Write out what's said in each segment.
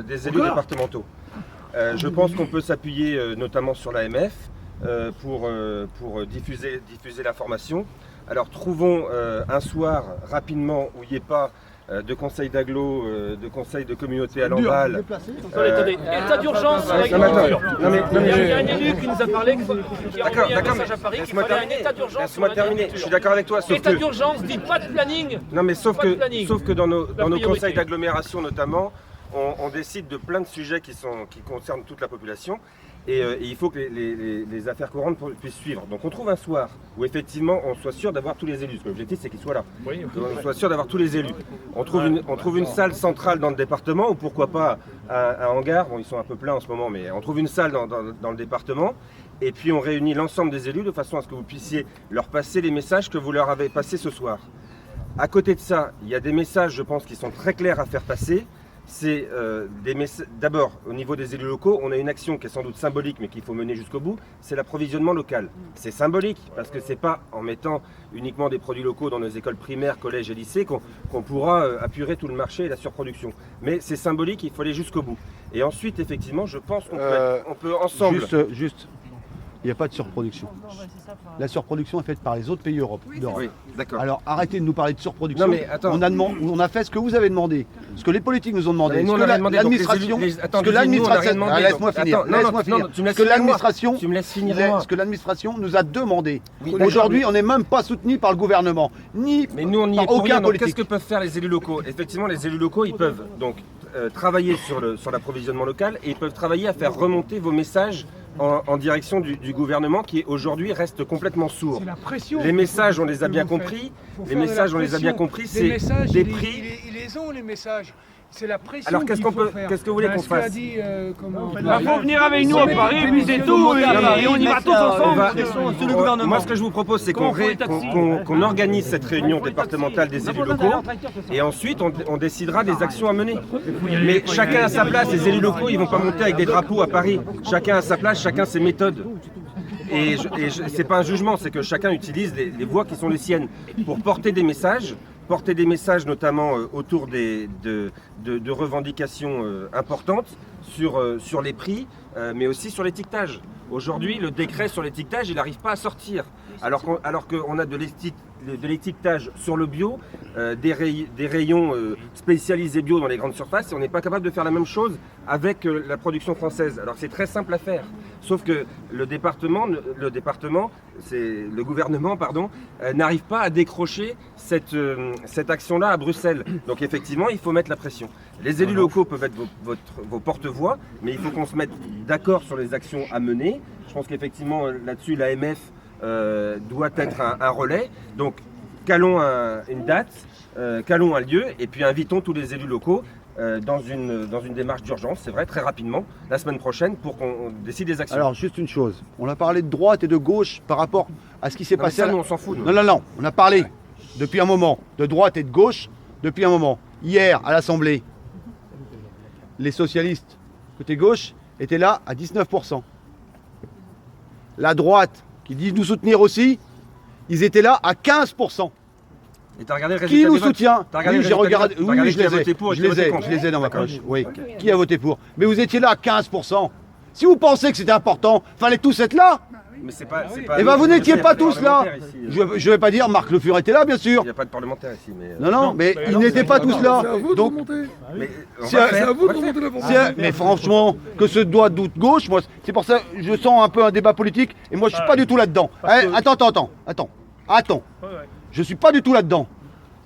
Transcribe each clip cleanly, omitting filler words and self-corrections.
Des élus départementaux. Je pense qu'on peut s'appuyer notamment sur l'AMF pour diffuser l'information. Alors trouvons un soir rapidement où il n'y ait pas de conseil d'agglo, de conseil de communauté à Lamballe. Attendez, état d'urgence sur l'agriculture. Il y a un élu qui nous a parlé, qui a envoyé un message à Paris, qu'il fallait un état d'urgence sur l'agriculture. Je suis d'accord avec toi. État d'urgence dit pas de planning. Non mais sauf que dans nos conseils d'agglomération notamment, on décide de plein de sujets qui concernent toute la population. Et il faut que les affaires courantes puissent suivre. Donc on trouve un soir où effectivement on soit sûr d'avoir tous les élus. Parce que l'objectif c'est qu'ils soient là. Oui, on soit sûr d'avoir tous les élus. On trouve une salle centrale dans le département, ou pourquoi pas un hangar. Bon, ils sont un peu pleins en ce moment, mais on trouve une salle dans le département. Et puis on réunit l'ensemble des élus de façon à ce que vous puissiez leur passer les messages que vous leur avez passés ce soir. À côté de ça, il y a des messages, je pense, qui sont très clairs à faire passer. C'est d'abord, au niveau des élus locaux, on a une action qui est sans doute symbolique, mais qu'il faut mener jusqu'au bout, c'est l'approvisionnement local. C'est symbolique, parce que c'est pas en mettant uniquement des produits locaux dans nos écoles primaires, collèges et lycées qu'on pourra apurer tout le marché et la surproduction. Mais c'est symbolique, il faut aller jusqu'au bout. Et ensuite, effectivement, je pense qu'on peut ensemble... Juste, il n'y a pas de surproduction. La surproduction est faite par les autres pays d'Europe. Oui, d'accord. Alors arrêtez de nous parler de surproduction. Non, mais attends. On a fait ce que vous avez demandé, ce que les politiques nous ont demandé, ce que l'administration... Laisse-moi finir. Ce que l'administration nous a demandé. Aujourd'hui, on n'est même pas soutenu par le gouvernement, ni mais nous, on y est par aucun politique. Qu'est-ce que peuvent faire les élus locaux? Effectivement, les élus locaux, ils peuvent donc travailler sur l'approvisionnement local, et ils peuvent travailler à faire remonter vos messages en direction du gouvernement qui aujourd'hui reste complètement sourd. Les messages, on les a bien compris. Les messages, on les a bien compris. C'est des prix. Ils les ont, les messages. C'est la pression. Alors qu'est-ce que vous voulez qu'on fasse? Il faut venir avec nous à Paris, puis c'est tout, et on y va tous ensemble. Moi, ce que je vous propose, c'est qu'on organise cette réunion départementale des élus locaux, et ensuite on décidera des actions à mener. Mais chacun à sa place. Les élus locaux, ils vont pas monter avec des drapeaux à Paris. Chacun à sa place, chacun ses méthodes. Et c'est pas un jugement, c'est que chacun utilise les voies qui sont les siennes pour porter des messages notamment autour de revendications importantes sur les prix, mais aussi sur l'étiquetage. Aujourd'hui, le décret sur l'étiquetage, il n'arrive pas à sortir. Alors qu'on a de l'étiquetage sur le bio, des rayons spécialisés bio dans les grandes surfaces, et on n'est pas capable de faire la même chose avec la production française. Alors c'est très simple à faire, sauf que le gouvernement, n'arrive pas à décrocher cette action-là à Bruxelles. Donc effectivement, il faut mettre la pression. Les élus locaux peuvent être vos porte-voix, mais il faut qu'on se mette d'accord sur les actions à mener. Je pense qu'effectivement, là-dessus, l'AMF doit être un relais. Donc, calons une date, calons un lieu, et puis invitons tous les élus locaux dans une démarche d'urgence, c'est vrai, très rapidement, la semaine prochaine, pour qu'on décide des actions. Alors, juste une chose, on a parlé de droite et de gauche par rapport à ce qui s'est passé... Ça, nous, on s'en fout. Nous. Non, on a parlé depuis un moment de droite et de gauche, depuis un moment. Hier, à l'Assemblée, les socialistes, côté gauche, étaient là à 19%. La droite, qui dit nous soutenir aussi, ils étaient là à 15%. Et t'as regardé le résultat? Qui nous soutient? Oui, j'ai regardé. Oui, je les ai dans ma poche. Oui. Okay. Qui a voté pour? Mais vous étiez là à 15%. Si vous pensez que c'était important, fallait tous être là. Mais c'est pas. Eh ben vous n'étiez pas tous là. Je ne vais pas dire Marc Le Fur était là, bien sûr. Il n'y a pas de parlementaire ici. Mais non, mais ils n'étaient pas tous là. C'est à vous de remonter. C'est à vous de remonter la fontaine. Mais franchement, que ce doigt de gauche, moi, c'est pour ça que je sens un peu un débat politique. Et moi, je suis pas du tout là-dedans. Attends. Je suis pas du tout là-dedans.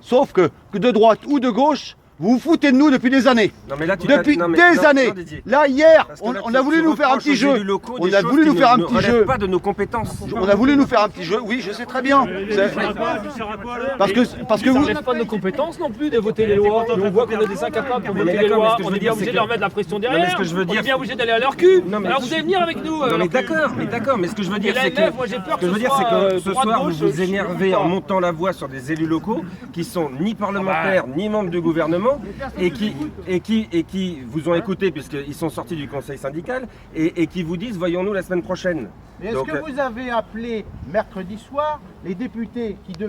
Sauf que de droite ou de gauche, vous vous foutez de nous depuis des années. Depuis des années. Là, hier, on a voulu nous faire un petit jeu. On a voulu nous faire un petit jeu. Pas de nos compétences. On a voulu nous faire un petit jeu. Oui, je sais très bien. Parce que vous. Ça n'enlève pas de nos compétences non plus de voter les lois. On voit qu'on est des incapables pour voter les lois. On est bien obligé de leur mettre la pression derrière. On est bien obligé d'aller à leur cul. Alors vous allez venir avec nous. Non mais d'accord. Mais ce que je veux dire, c'est que ce soir, vous vous énervez en montant la voix sur des élus locaux qui sont ni parlementaires ni membres du gouvernement. Et qui vous ont écouté puisqu'ils sont sortis du conseil syndical et qui vous disent voyons-nous la semaine prochaine. Mais est-ce que vous avez appelé mercredi soir les députés qui devaient